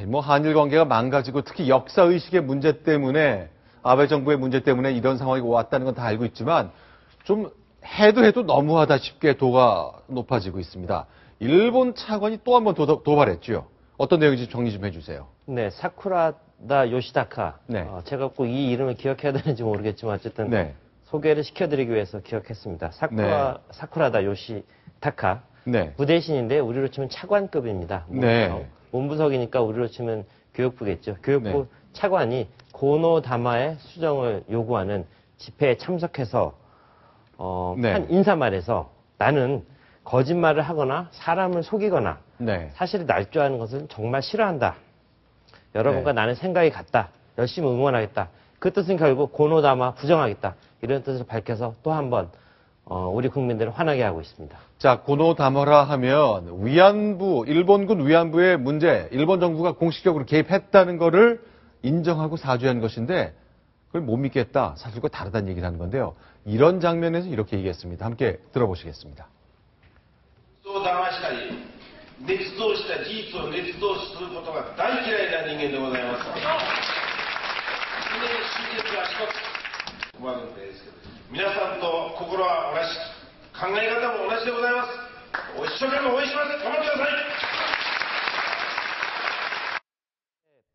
뭐 한일 관계가 망가지고 특히 역사 의식의 문제 때문에 아베 정부의 문제 때문에 이런 상황이 왔다는 건 다 알고 있지만 좀 해도 너무하다 싶게 도가 높아지고 있습니다. 일본 차관이 또 한 번 도발했죠. 어떤 내용인지 정리 좀 해주세요. 네, 사쿠라다 요시다카. 네. 제가 꼭 이 이름을 기억해야 되는지 모르겠지만 어쨌든 네. 소개를 시켜드리기 위해서 기억했습니다. 사쿠라다 요시다카. 네. 부대신인데 우리로 치면 차관급입니다. 네. 본부석이니까 우리로 치면 교육부겠죠. 교육부 네. 차관이 고노다마의 수정을 요구하는 집회에 참석해서 네. 한 인사말에서 나는 거짓말을 하거나 사람을 속이거나 네. 사실을 날조하는 것은 정말 싫어한다. 여러분과 네. 나는 생각이 같다. 열심히 응원하겠다. 그 뜻은 결국 고노다마 부정하겠다. 이런 뜻을 밝혀서 또 한 번 우리 국민들을 화나게 하고 있습니다. 자, 고노다마라 하면 위안부, 일본군 위안부의 문제, 일본 정부가 공식적으로 개입했다는 거를 인정하고 사죄한 것인데 그걸 못 믿겠다. 사실과 다르다는 얘기를 하는 건데요. 이런 장면에서 이렇게 얘기했습니다. 함께 들어보시겠습니다. 捏造した事実を捏造することが大嫌いな人間でございます。真実は一つ思わぬんですけど、皆さんと心は同じ、考え方も同じでございます。一生懸命応援します。頑張ってください。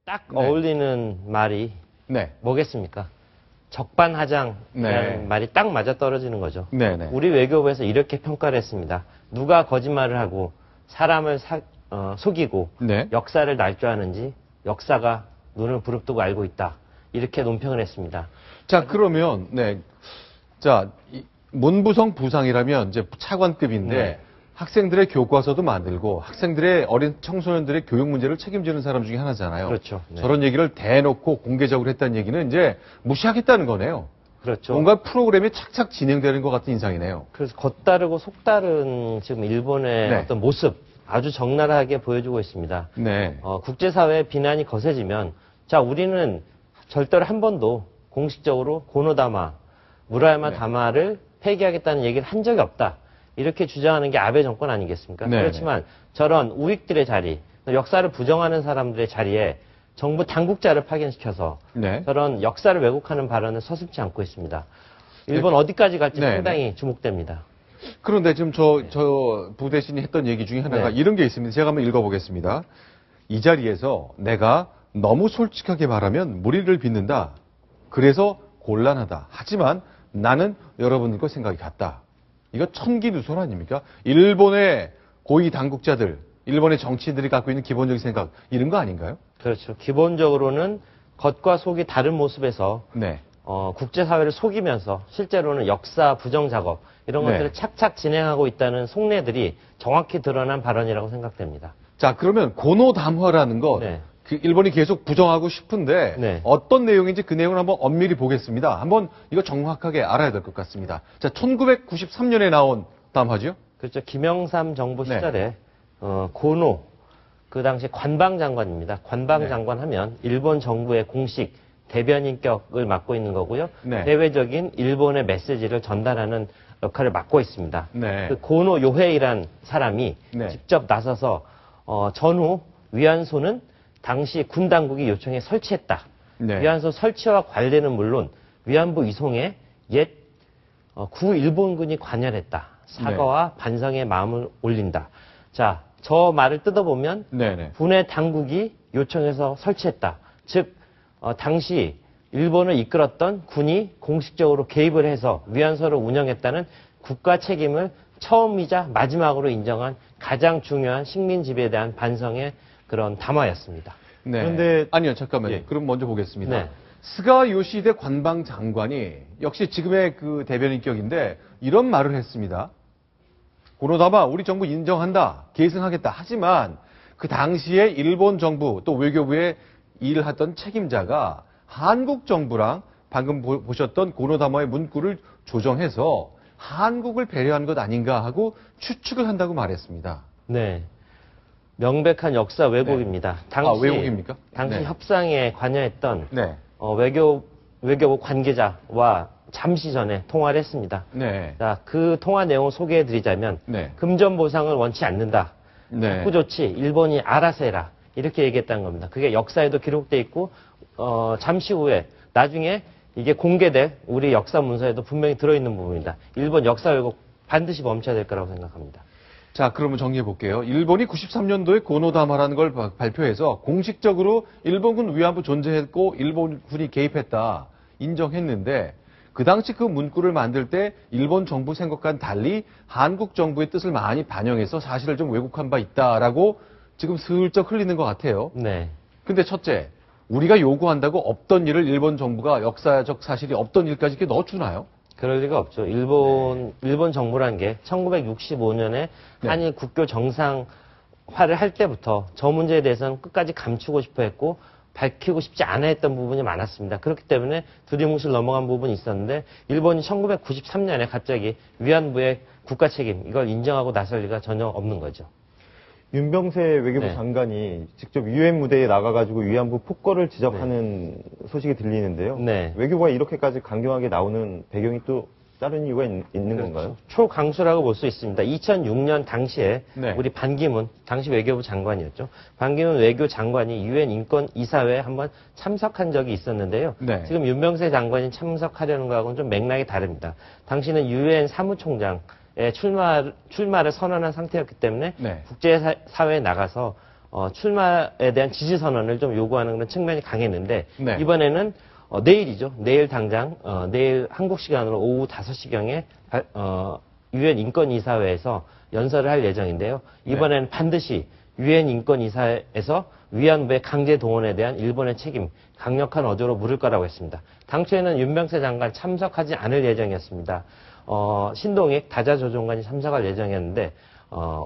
딱 어울리는 말이 네. 뭐겠습니까? 적반하장이라는 네. 말이 딱 맞아떨어지는 거죠. 네네. 우리 외교부에서 이렇게 평가를 했습니다. 누가 거짓말을 하고 사람을 속이고 네. 역사를 날조하는지 역사가 눈을 부릅뜨고 알고 있다. 이렇게 논평을 했습니다. 자, 그러면, 네. 자, 문부성 부상이라면 이제 차관급인데 네. 학생들의 교과서도 만들고 학생들의 어린 청소년들의 교육 문제를 책임지는 사람 중에 하나잖아요. 그렇죠. 네. 저런 얘기를 대놓고 공개적으로 했다는 얘기는 이제 무시하겠다는 거네요. 그렇죠. 뭔가 프로그램이 착착 진행되는 것 같은 인상이네요. 그래서 겉다르고 속다른 지금 일본의 네. 어떤 모습 아주 적나라하게 보여주고 있습니다. 네. 국제사회의 비난이 거세지면 자 우리는 절대로 한 번도 공식적으로 고노다마, 무라야마 네. 다마를 폐기하겠다는 얘기를 한 적이 없다. 이렇게 주장하는 게 아베 정권 아니겠습니까? 네. 그렇지만 저런 우익들의 자리, 역사를 부정하는 사람들의 자리에 정부 당국자를 파견시켜서 네. 저런 역사를 왜곡하는 발언을 서슴지 않고 있습니다. 일본 네. 어디까지 갈지 네. 상당히 주목됩니다. 그런데 지금 저 부대신이 했던 얘기 중에 하나가 네. 이런 게 있습니다. 제가 한번 읽어보겠습니다. 이 자리에서 내가 너무 솔직하게 말하면 무리를 빚는다. 그래서 곤란하다. 하지만 나는 여러분들과 생각이 같다. 이거 천기누설 아닙니까? 일본의 고위 당국자들, 일본의 정치인들이 갖고 있는 기본적인 생각 이런 거 아닌가요? 그렇죠. 기본적으로는 겉과 속이 다른 모습에서 네. 국제사회를 속이면서 실제로는 역사 부정 작업 이런 네. 것들을 착착 진행하고 있다는 속내들이 정확히 드러난 발언이라고 생각됩니다. 자, 그러면 고노담화라는 것, 네. 그 일본이 계속 부정하고 싶은데 네. 어떤 내용인지 그 내용을 한번 엄밀히 보겠습니다. 한번 이거 정확하게 알아야 될 것 같습니다. 자, 1993년에 나온 담화죠? 그렇죠. 김영삼 정부 네. 시절에 고노 그 당시 관방장관입니다. 관방장관 하면 일본 정부의 공식 대변인격을 맡고 있는 거고요. 네. 대외적인 일본의 메시지를 전달하는 역할을 맡고 있습니다. 네. 그 고노 요헤이란 사람이 네. 직접 나서서 전후 위안소는 당시 군 당국이 요청해 설치했다. 네. 위안소 설치와 관련은 물론 위안부 이송에 옛 구일본군이 관여했다. 사과와 반성의 마음을 올린다. 자, 저 말을 뜯어보면 네네. 군의 당국이 요청해서 설치했다. 즉 당시 일본을 이끌었던 군이 공식적으로 개입을 해서 위안소를 운영했다는 국가 책임을 처음이자 마지막으로 인정한 가장 중요한 식민 지배에 대한 반성의 그런 담화였습니다. 네. 그런데 아니요, 잠깐만요. 예. 그럼 먼저 보겠습니다. 네. 스가 요시히데 관방 장관이 역시 지금의 그 대변인격인데 이런 말을 했습니다. 고노다마 우리 정부 인정한다. 계승하겠다. 하지만 그 당시에 일본 정부 또 외교부에 일을 하던 책임자가 한국 정부랑 방금 보셨던 고노다마의 문구를 조정해서 한국을 배려한 것 아닌가 하고 추측을 한다고 말했습니다. 네. 명백한 역사 왜곡입니다. 당시, 왜곡입니까? 당시 네. 협상에 관여했던 네. 외교부 관계자와 잠시 전에 통화를 했습니다. 네. 자, 그 통화 내용을 소개해드리자면 네. 금전 보상을 원치 않는다. 네. 복구 조치 일본이 알아서 해라. 이렇게 얘기했다는 겁니다. 그게 역사에도 기록돼 있고 잠시 후에 나중에 이게 공개될 우리 역사 문서에도 분명히 들어있는 부분입니다. 일본 역사 왜곡 반드시 멈춰야 될 거라고 생각합니다. 자, 그러면 정리해 볼게요. 일본이 93년도에 고노다마라는 걸 발표해서 공식적으로 일본군 위안부 존재했고 일본군이 개입했다 인정했는데 그 당시 그 문구를 만들 때 일본 정부 생각과는 달리 한국 정부의 뜻을 많이 반영해서 사실을 좀 왜곡한 바 있다라고 지금 슬쩍 흘리는 것 같아요. 네. 근데 첫째, 우리가 요구한다고 없던 일을 일본 정부가 역사적 사실이 없던 일까지 이렇게 넣어주나요? 그럴 리가 없죠. 일본 정부란 게 1965년에 한일 국교 정상화를 할 때부터 저 문제에 대해서는 끝까지 감추고 싶어 했고 밝히고 싶지 않아 했던 부분이 많았습니다. 그렇기 때문에 두리뭉실 넘어간 부분이 있었는데 일본이 1993년에 갑자기 위안부의 국가 책임 이걸 인정하고 나설 리가 전혀 없는 거죠. 윤병세 외교부 네. 장관이 직접 유엔 무대에 나가가지고 위안부 폭거를 지적하는 소식이 들리는데요. 네. 외교부가 이렇게까지 강경하게 나오는 배경이 또 다른 이유가 있는 건가요? 초강수라고 볼 수 있습니다. 2006년 당시에 네. 우리 반기문 당시 외교부 장관이었죠. 반기문 외교장관이 유엔 인권 이사회에 한번 참석한 적이 있었는데요. 네. 지금 윤병세 장관이 참석하려는 거하고는 좀 맥락이 다릅니다. 당시는 유엔 사무총장 출마를 선언한 상태였기 때문에 네. 국제사회에 나가서 출마에 대한 지지 선언을 좀 요구하는 그런 측면이 강했는데 네. 이번에는 내일이죠. 내일 당장 내일 한국 시간으로 오후 5시경에 유엔 인권이사회에서 연설을 할 예정인데요. 이번에는 반드시 유엔 인권이사회에서 위안부의 강제 동원에 대한 일본의 책임 강력한 어조로 물을 거라고 했습니다. 당초에는 윤병세 장관 참석하지 않을 예정이었습니다. 신동익 다자조정관이 참석할 예정이었는데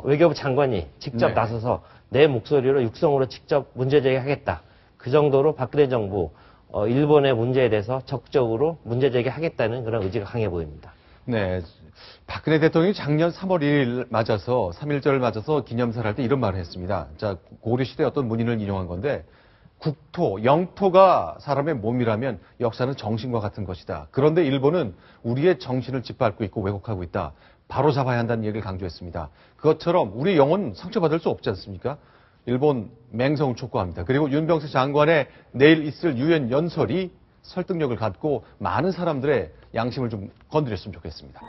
외교부 장관이 직접 네. 나서서 내 목소리로 육성으로 직접 문제 제기하겠다. 그 정도로 박근혜 정부 일본의 문제에 대해서 적극적으로 문제 제기하겠다는 그런 의지가 강해 보입니다. 네. 박근혜 대통령이 작년 3월 1일 맞아서 3.1절을 맞아서 기념사를 할 때 이런 말을 했습니다. 자, 고려시대 어떤 문인을 인용한 건데 국토, 영토가 사람의 몸이라면 역사는 정신과 같은 것이다. 그런데 일본은 우리의 정신을 짓밟고 있고 왜곡하고 있다. 바로 잡아야 한다는 얘기를 강조했습니다. 그것처럼 우리의 영혼은 상처받을 수 없지 않습니까? 일본 맹성을 촉구합니다. 그리고 윤병세 장관의 내일 있을 유엔 연설이 설득력을 갖고 많은 사람들의 양심을 좀 건드렸으면 좋겠습니다.